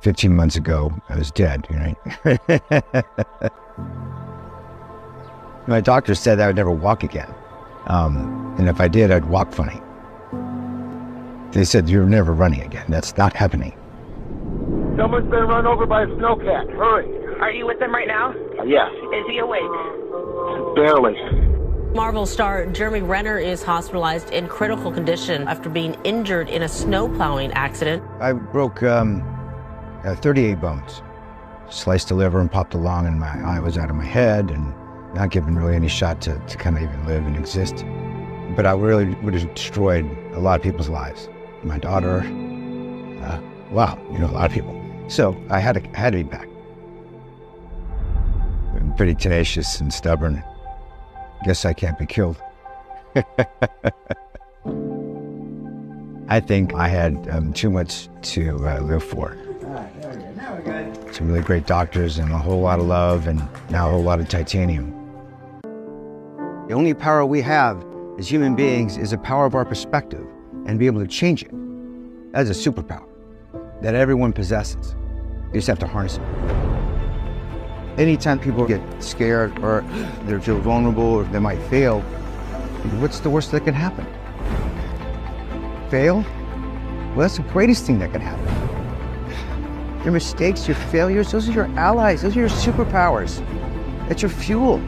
15 months ago, I was dead, right? My doctor said that I would never walk again. And if I did, I'd walk funny. They said, you're never running again. That's not happening. Someone's been run over by a snowcat. Hurry. Are you with him right now? Yes. Is he awake? Barely. Marvel star Jeremy Renner is hospitalized in critical condition after being injured in a snow plowing accident. I broke 38 bones. Sliced the liver and popped a lung, and my eye was out of my head and not given really any shot to kind of even live and exist. But I really would have destroyed a lot of people's lives. My daughter, wow, a lot of people. So I had to be back. I'm pretty tenacious and stubborn. Guess I can't be killed. I think I had too much to live for. Some really great doctors and a whole lot of love and now a whole lot of titanium. The only power we have as human beings is the power of our perspective and be able to change it. That's a superpower that everyone possesses. You just have to harness it. Anytime people get scared or they feel vulnerable or they might fail, what's the worst that can happen? Fail? Well, that's the greatest thing that can happen. Your mistakes, your failures, those are your allies. Those are your superpowers. That's your fuel.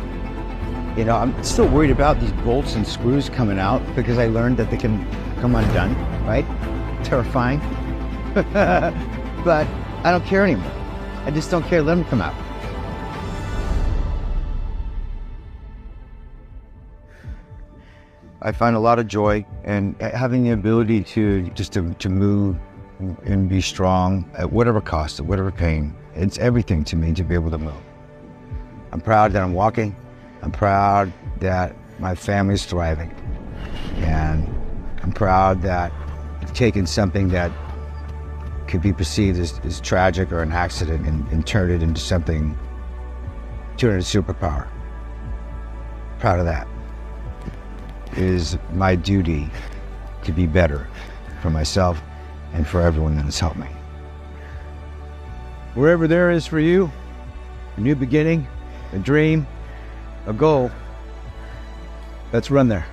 I'm still worried about these bolts and screws coming out because I learned that they can come undone, right? Terrifying. But I don't care anymore. I just don't care. Let them come out. I find a lot of joy in having the ability to move and be strong at whatever cost, at whatever pain. It's everything to me to be able to move. I'm proud that I'm walking. I'm proud that my family's thriving. And I'm proud that I've taken something that could be perceived as tragic or an accident and turned it into something, turned it into a superpower. Proud of that. It is my duty to be better for myself and for everyone that has helped me. Wherever there is for you, a new beginning, a dream, a goal, let's run there.